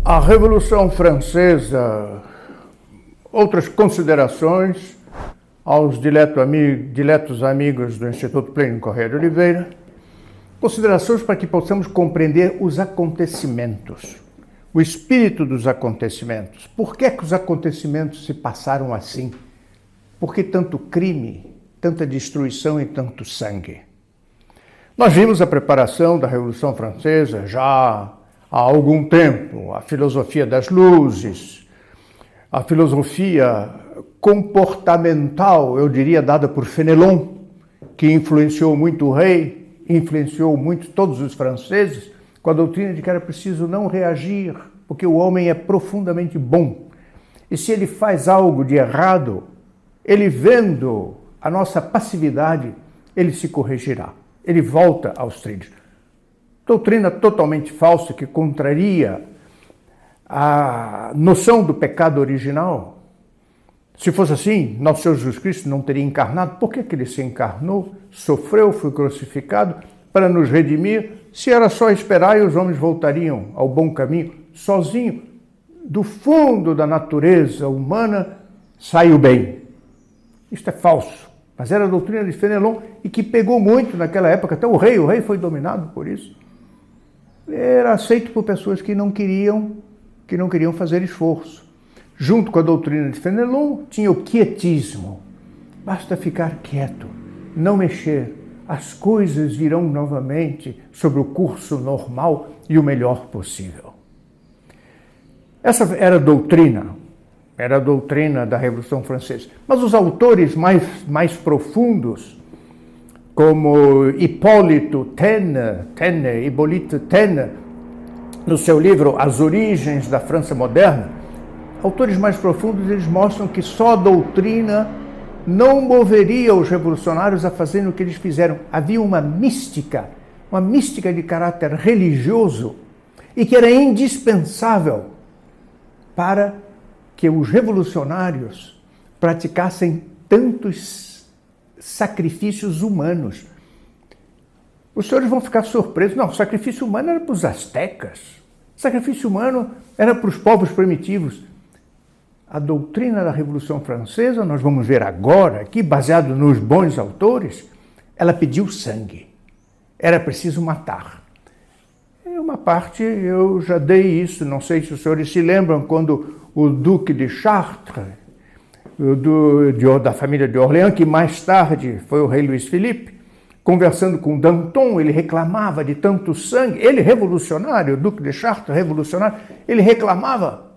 A Revolução Francesa, outras considerações aos diletos amigos do Instituto Plínio Corrêa de Oliveira, considerações para que possamos compreender os acontecimentos, o espírito dos acontecimentos. Por que é que os acontecimentos se passaram assim? Por que tanto crime, tanta destruição e tanto sangue? Nós vimos a preparação da Revolução Francesa já há algum tempo, a filosofia das luzes, a filosofia comportamental, eu diria, dada por Fénelon, que influenciou muito o rei, influenciou muito todos os franceses, com a doutrina de que era preciso não reagir, porque o homem é profundamente bom. E se ele faz algo de errado, ele vendo a nossa passividade, ele se corrigirá, ele volta aos trilhos. Doutrina totalmente falsa que contraria a noção do pecado original. Se fosse assim, nosso Senhor Jesus Cristo não teria encarnado. Por que ele se encarnou, sofreu, foi crucificado para nos redimir? Se era só esperar e os homens voltariam ao bom caminho, sozinho, do fundo da natureza humana, sai o bem. Isto é falso, mas era a doutrina de Fénelon e que pegou muito naquela época. Até o rei foi dominado por isso. Era aceito por pessoas que não queriam fazer esforço. Junto com a doutrina de Fénelon, tinha o quietismo. Basta ficar quieto, não mexer. As coisas virão novamente sobre o curso normal e o melhor possível. Essa era a doutrina da Revolução Francesa. Mas os autores mais profundos, como Hippolyte Taine, no seu livro As Origens da França Moderna, autores mais profundos, eles mostram que só a doutrina não moveria os revolucionários a fazerem o que eles fizeram. Havia uma mística de caráter religioso e que era indispensável para que os revolucionários praticassem tantos sacrifícios humanos. Os senhores vão ficar surpresos. Não, o sacrifício humano era para os astecas. O sacrifício humano era para os povos primitivos. A doutrina da Revolução Francesa, nós vamos ver agora aqui, baseado nos bons autores, ela pediu sangue. Era preciso matar. Em uma parte, eu já dei isso, não sei se os senhores se lembram, quando o Duque de Chartres, da família de Orléans, que mais tarde foi o rei Luís Felipe, conversando com Danton, ele reclamava de tanto sangue. Ele, revolucionário, o Duque de Chartres, revolucionário, ele reclamava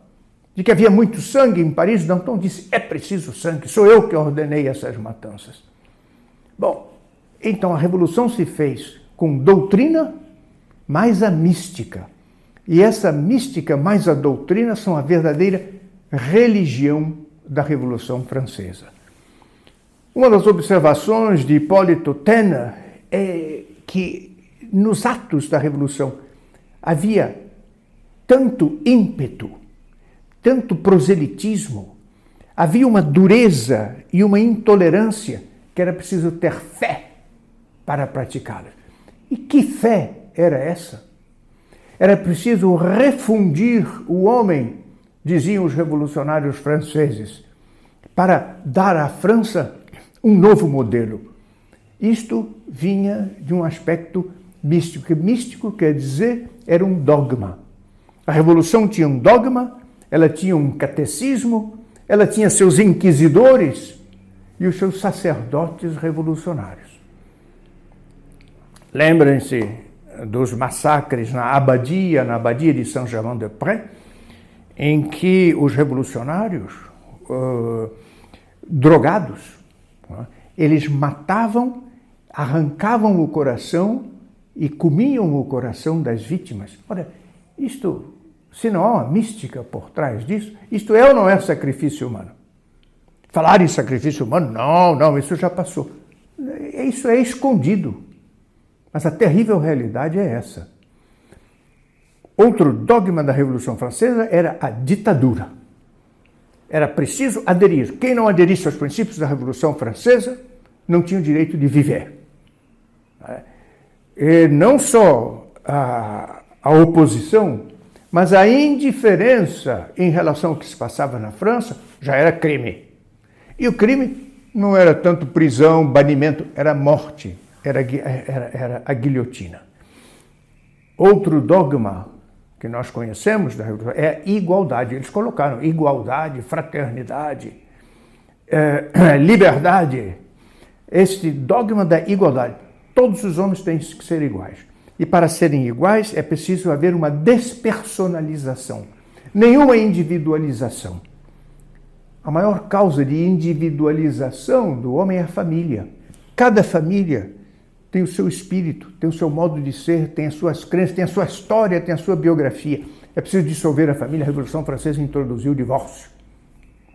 de que havia muito sangue em Paris. Danton disse, é preciso sangue, sou eu que ordenei essas matanças. Bom, então a revolução se fez com doutrina mais a mística. E essa mística mais a doutrina são a verdadeira religião da Revolução Francesa. Uma das observações de Hippolyte Taine é que nos atos da Revolução havia tanto ímpeto, tanto proselitismo, havia uma dureza e uma intolerância que era preciso ter fé para praticá-las. E que fé era essa? Era preciso refundir o homem, diziam os revolucionários franceses, para dar à França um novo modelo. Isto vinha de um aspecto místico. Místico quer dizer, era um dogma. A Revolução tinha um dogma, ela tinha um catecismo, ela tinha seus inquisidores e os seus sacerdotes revolucionários. Lembrem-se dos massacres na abadia de Saint-Germain-des-Prés, em que os revolucionários drogados, eles matavam, arrancavam o coração e comiam o coração das vítimas. Ora, isto, se não há uma mística por trás disso, isto é ou não é sacrifício humano? Falar em sacrifício humano? Não, isso já passou. Isso é escondido. Mas a terrível realidade é essa. Outro dogma da Revolução Francesa era a ditadura. Era preciso aderir. Quem não aderisse aos princípios da Revolução Francesa não tinha o direito de viver. E não só a oposição, Mas a indiferença em relação ao que se passava na França já era crime. E o crime não era tanto prisão, banimento, era morte, era a guilhotina. Outro dogma que nós conhecemos da Revolução é a igualdade. Eles colocaram igualdade, fraternidade, liberdade. Este dogma da igualdade. Todos os homens têm que ser iguais. E para serem iguais é preciso haver uma despersonalização, nenhuma individualização. A maior causa de individualização do homem é a família. Cada família tem o seu espírito, tem o seu modo de ser, tem as suas crenças, tem a sua história, tem a sua biografia. É preciso dissolver a família. A Revolução Francesa introduziu o divórcio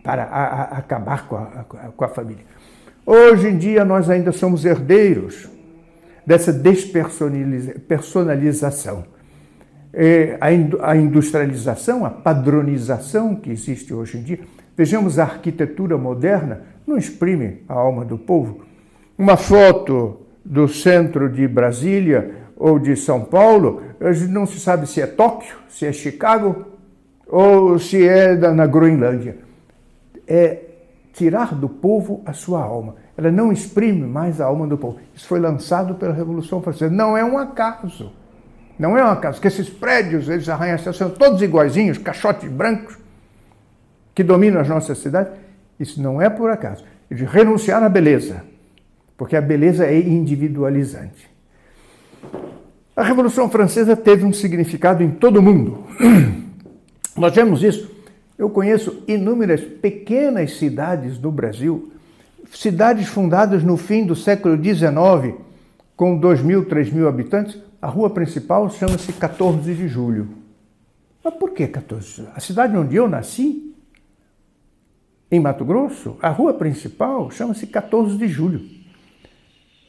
para acabar com a família. Hoje em dia nós ainda somos herdeiros dessa despersonalização. A industrialização, a padronização que existe hoje em dia. Vejamos a arquitetura moderna, não exprime a alma do povo. Uma foto do centro de Brasília ou de São Paulo, não se sabe se é Tóquio, se é Chicago ou se é na Groenlândia. É tirar do povo a sua alma. Ela não exprime mais a alma do povo. Isso foi lançado pela Revolução Francesa. Não é um acaso. Não é um acaso que esses prédios, eles arranham-se, são todos iguaizinhos, caixotes brancos, que dominam as nossas cidades. Isso não é por acaso. É de renunciar à beleza, porque a beleza é individualizante. A Revolução Francesa teve um significado em todo o mundo. Nós vemos isso. Eu conheço inúmeras pequenas cidades do Brasil, cidades fundadas no fim do século XIX, com 2.000, 3.000 habitantes. A rua principal chama-se 14 de Julho. Mas por que 14 de Julho? A cidade onde eu nasci, em Mato Grosso, a rua principal chama-se 14 de Julho.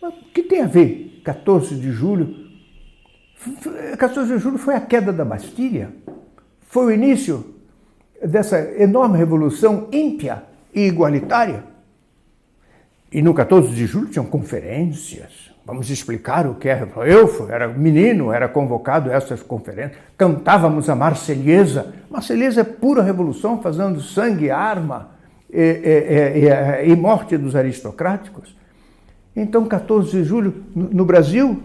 Mas o que tem a ver 14 de julho? 14 de julho foi a queda da Bastilha, foi o início dessa enorme revolução ímpia e igualitária. E no 14 de julho tinham conferências. Vamos explicar o que é. Eu era menino, era convocado a essas conferências. Cantávamos a Marselhesa. Marselhesa é pura revolução, fazendo sangue, arma e morte dos aristocráticos. Então, 14 de julho, no Brasil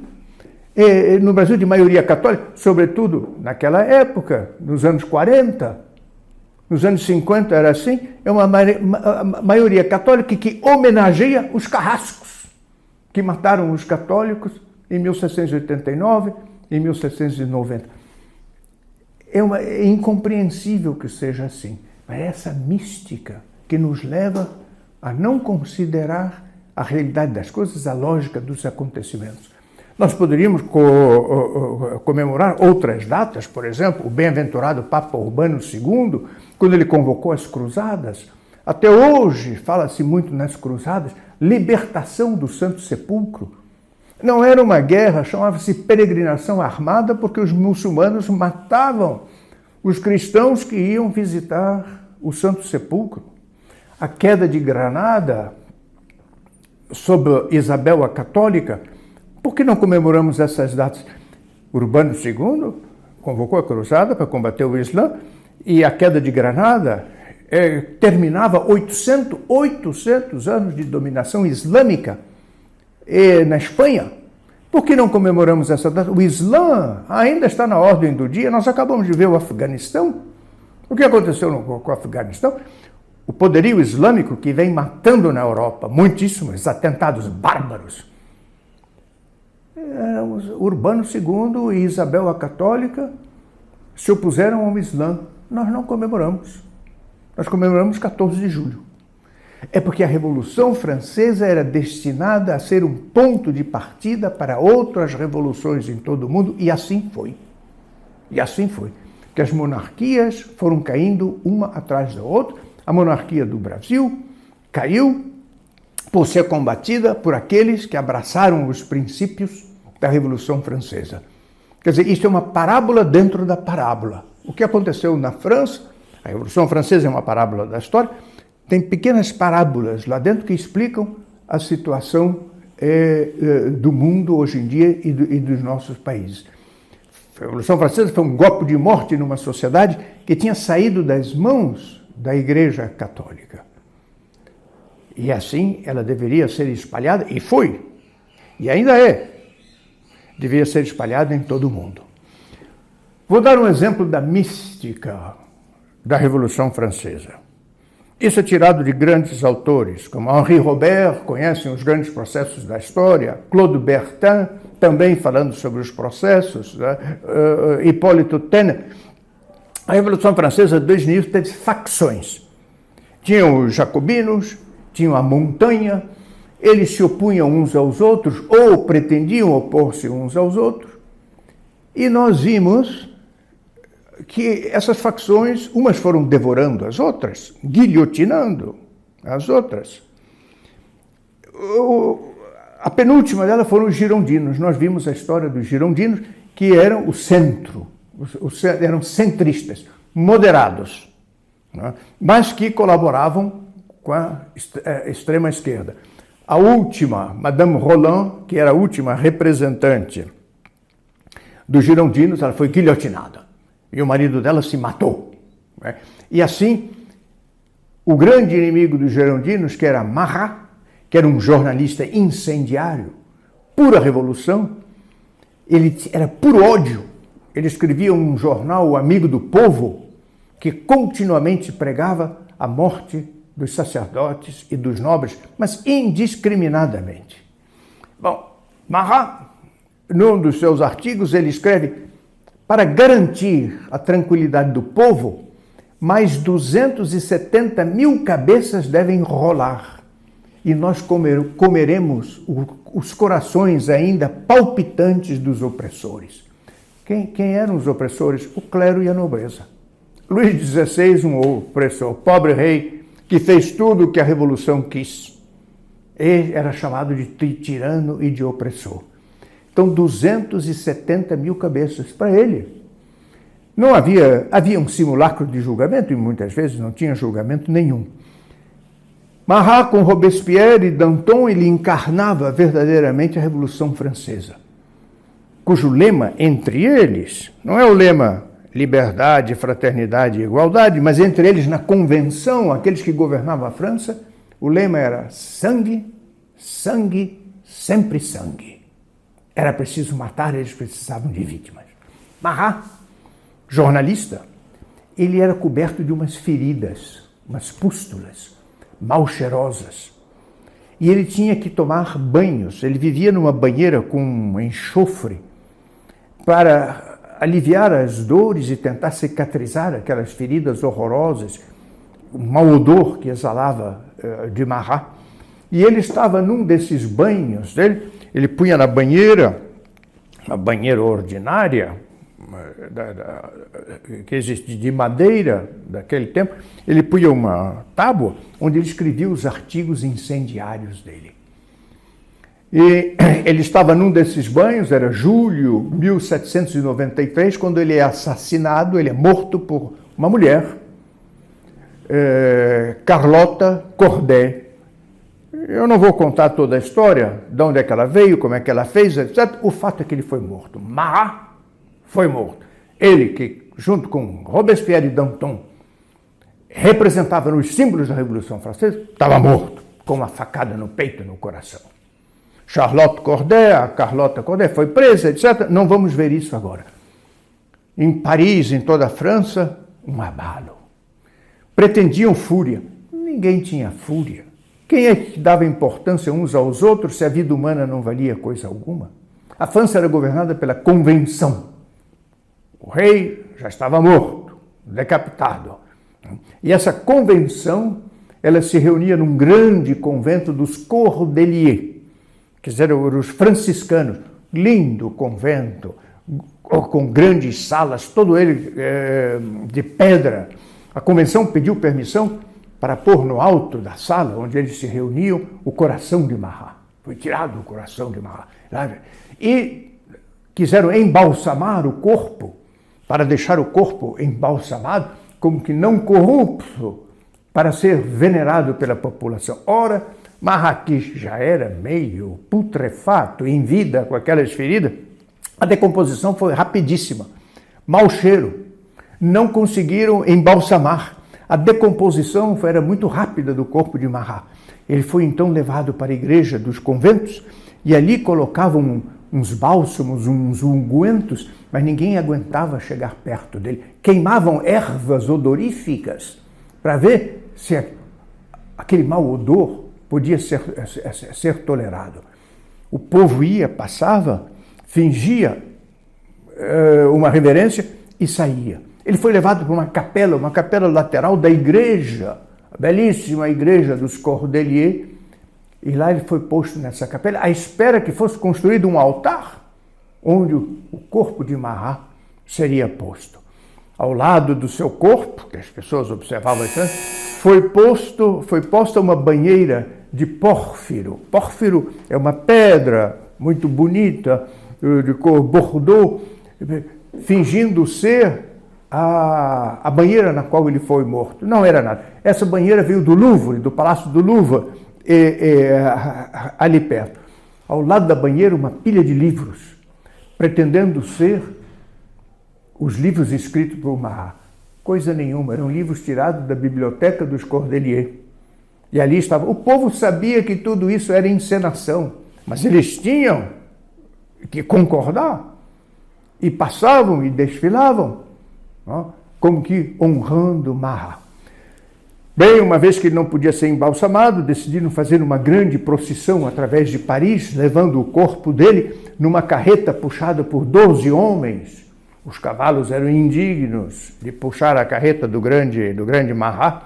de maioria católica, sobretudo naquela época, nos anos 40, nos anos 50 era assim, é uma maioria católica que homenageia os carrascos, que mataram os católicos em 1789, em 1790. É incompreensível que seja assim, mas é essa mística que nos leva a não considerar a realidade das coisas, a lógica dos acontecimentos. Nós poderíamos comemorar outras datas, por exemplo, o bem-aventurado Papa Urbano II, quando ele convocou as cruzadas. Até hoje fala-se muito nas cruzadas, libertação do Santo Sepulcro. Não era uma guerra, chamava-se peregrinação armada, porque os muçulmanos matavam os cristãos que iam visitar o Santo Sepulcro. A queda de Granada, sob Isabel a Católica. Por que não comemoramos essas datas? Urbano II convocou a cruzada para combater o Islã e a queda de Granada terminava 800 anos de dominação islâmica na Espanha. Por que não comemoramos essa data? O Islã ainda está na ordem do dia. Nós acabamos de ver o Afeganistão. O que aconteceu com o Afeganistão? O poderio islâmico que vem matando na Europa muitíssimos atentados bárbaros. Urbano II e Isabel a Católica se opuseram ao Islã. Nós não comemoramos. Nós comemoramos 14 de julho. É porque a Revolução Francesa era destinada a ser um ponto de partida para outras revoluções em todo o mundo, e assim foi. E assim foi. Que as monarquias foram caindo uma atrás da outra. A monarquia do Brasil caiu por ser combatida por aqueles que abraçaram os princípios da Revolução Francesa. Quer dizer, isto é uma parábola dentro da parábola. O que aconteceu na França, a Revolução Francesa é uma parábola da história, tem pequenas parábolas lá dentro que explicam a situação do mundo hoje em dia e dos nossos países. A Revolução Francesa foi um golpe de morte numa sociedade que tinha saído das mãos da Igreja Católica. E assim ela deveria ser espalhada, e foi, e ainda é, deveria ser espalhada em todo o mundo. Vou dar um exemplo da mística da Revolução Francesa. Isso é tirado de grandes autores, como Henri Robert, conhecem os grandes processos da história, Claude Bertin, também falando sobre os processos, Hipólito Taine. A Revolução Francesa, desde o início, teve facções. Tinham os jacobinos, tinham a montanha, eles se opunham uns aos outros, ou pretendiam opor-se uns aos outros, e nós vimos que essas facções, umas foram devorando as outras, guilhotinando as outras. A penúltima dela foram os girondinos. Nós vimos a história dos girondinos, que eram o centro, eram centristas, moderados, né? Mas que colaboravam com a extrema esquerda. A última, Madame Roland, que era a última representante dos girondinos, ela foi guilhotinada. E o marido dela se matou, né? E assim, o grande inimigo dos girondinos, que era Marat, que era um jornalista incendiário, pura revolução, ele era puro ódio. Ele escrevia um jornal, o Amigo do Povo, que continuamente pregava a morte dos sacerdotes e dos nobres, mas indiscriminadamente. Bom, Marat, num dos seus artigos, ele escreve: para garantir a tranquilidade do povo, mais 270 mil cabeças devem rolar. E nós comeremos os corações ainda palpitantes dos opressores. Quem eram os opressores? O clero e a nobreza. Luís XVI, um opressor, pobre rei, que fez tudo o que a Revolução quis. Ele era chamado de tirano e de opressor. Então, 270 mil cabeças para ele. Não havia um simulacro de julgamento, e muitas vezes não tinha julgamento nenhum. Marat, com Robespierre e Danton, ele encarnava verdadeiramente a Revolução Francesa, cujo lema, entre eles, não é o lema liberdade, fraternidade e igualdade, mas entre eles, na convenção, aqueles que governavam a França, o lema era sangue, sangue, sempre sangue. Era preciso matar, eles precisavam de vítimas. Marat, jornalista, ele era coberto de umas feridas, umas pústulas, mal cheirosas. E ele tinha que tomar banhos. Ele vivia numa banheira com enxofre para aliviar as dores e tentar cicatrizar aquelas feridas horrorosas, o mau odor que exalava de Marat. E ele estava num desses banhos dele, ele punha na banheira, uma banheira ordinária, que existe de madeira daquele tempo, ele punha uma tábua onde ele escrevia os artigos incendiários dele. E ele estava num desses banhos, era julho de 1793, quando ele é assassinado, ele é morto por uma mulher, Carlota Corday. Eu não vou contar toda a história, de onde é que ela veio, como é que ela fez, etc. O fato é que ele foi morto. Marat foi morto. Ele que, junto com Robespierre e Danton, representava nos símbolos da Revolução Francesa, estava morto, com uma facada no peito e no coração. Charlotte Corday, a Carlota Corday, foi presa, etc. Não vamos ver isso agora. Em Paris, em toda a França, um abalo. Pretendiam fúria. Ninguém tinha fúria. Quem é que dava importância uns aos outros se a vida humana não valia coisa alguma? A França era governada pela Convenção. O rei já estava morto, decapitado. E essa convenção, ela se reunia num grande convento dos Cordeliers, que eram os franciscanos. Lindo convento, com grandes salas, todo ele de pedra. A convenção pediu permissão para pôr no alto da sala, onde eles se reuniam, o coração de Marat. Foi tirado o coração de Marat. E quiseram embalsamar o corpo, para deixar o corpo embalsamado, como que não corrupto, para ser venerado pela população. Ora, Marat, que já era meio putrefato, em vida, com aquelas feridas, A decomposição foi rapidíssima. Mau cheiro. Não conseguiram embalsamar. A decomposição era muito rápida do corpo de Marat. Ele foi então levado para a igreja dos conventos e ali colocavam uns bálsamos, uns ungüentos, mas ninguém aguentava chegar perto dele. Queimavam ervas odoríficas para ver se aquele mau odor podia ser tolerado. O povo ia, passava, fingia uma reverência e saía. Ele foi levado para uma capela lateral da igreja, a belíssima igreja dos Cordeliers, e lá ele foi posto nessa capela, à espera que fosse construído um altar, onde o corpo de Marat seria posto. Ao lado do seu corpo, que as pessoas observavam, foi posta uma banheira de pórfiro. Pórfiro é uma pedra muito bonita, de cor bordeaux, fingindo ser a banheira na qual ele foi morto. Não era nada. Essa banheira veio do Louvre, do Palácio do Louvre, ali perto. Ao lado da banheira, uma pilha de livros, pretendendo ser os livros escritos por Marat. Coisa nenhuma, eram livros tirados da biblioteca dos Cordeliers. E ali estava. O povo sabia que tudo isso era encenação, mas eles tinham que concordar. E passavam e desfilavam, como que honrando Marat. Bem, uma vez que ele não podia ser embalsamado, decidiram fazer uma grande procissão através de Paris, levando o corpo dele numa carreta puxada por 12 homens. Os cavalos eram indignos de puxar a carreta do grande Marat,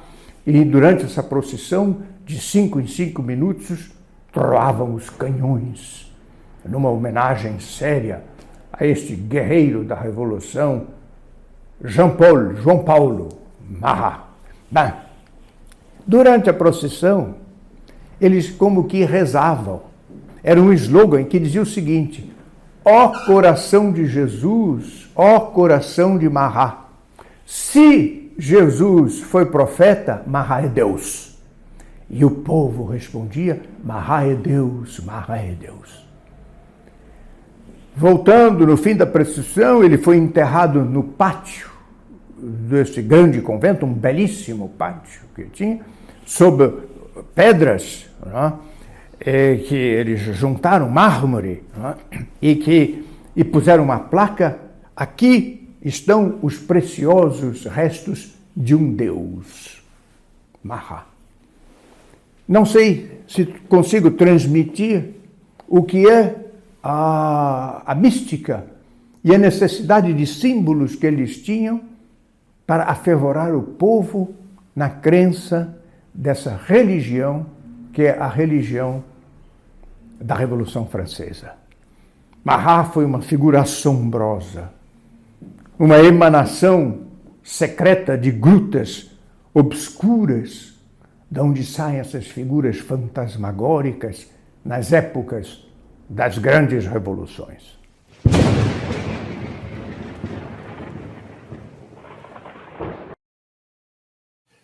e durante essa procissão, de 5 em 5 minutos, troavam os canhões, numa homenagem séria a este guerreiro da Revolução, João Paulo Marat. Bem, durante a procissão, eles como que rezavam. Era um slogan que dizia o seguinte: ó coração de Jesus, ó coração de Marat. Se Jesus foi profeta, Marat é Deus. E o povo respondia: Marat é Deus, Marat é Deus. Voltando no fim da procissão, ele foi enterrado no pátio desse grande convento, um belíssimo pátio que tinha, sob pedras, que eles juntaram mármore, e puseram uma placa: aqui estão os preciosos restos de um Deus, Marat. Não sei se consigo transmitir o que é a mística e a necessidade de símbolos que eles tinham para afervorar o povo na crença dessa religião, que é a religião da Revolução Francesa. Marat foi uma figura assombrosa, uma emanação secreta de grutas obscuras, de onde saem essas figuras fantasmagóricas nas épocas das grandes revoluções.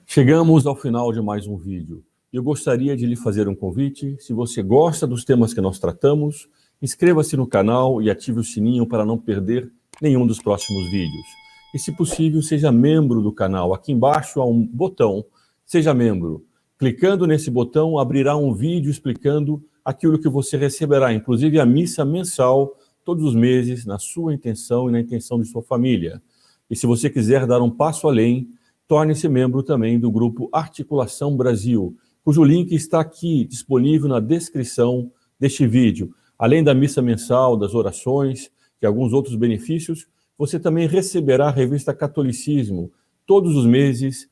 Chegamos ao final de mais um vídeo. Eu gostaria de lhe fazer um convite. Se você gosta dos temas que nós tratamos, inscreva-se no canal e ative o sininho para não perder nenhum dos próximos vídeos. E, se possível, seja membro do canal. Aqui embaixo há um botão, seja membro. Clicando nesse botão, abrirá um vídeo explicando aquilo que você receberá, inclusive a missa mensal, todos os meses, na sua intenção e na intenção de sua família. E se você quiser dar um passo além, torne-se membro também do grupo Articulação Brasil, cujo link está aqui disponível na descrição deste vídeo. Além da missa mensal, das orações e alguns outros benefícios, você também receberá a revista Catolicismo, todos os meses,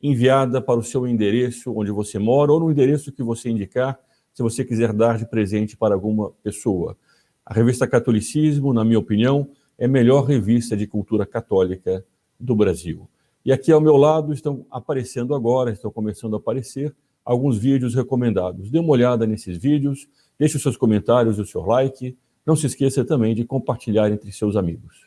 enviada para o seu endereço onde você mora ou no endereço que você indicar, se você quiser dar de presente para alguma pessoa. A revista Catolicismo, na minha opinião, é a melhor revista de cultura católica do Brasil. E aqui ao meu lado estão aparecendo agora, estão começando a aparecer, alguns vídeos recomendados. Dê uma olhada nesses vídeos, deixe os seus comentários e o seu like. Não se esqueça também de compartilhar entre seus amigos.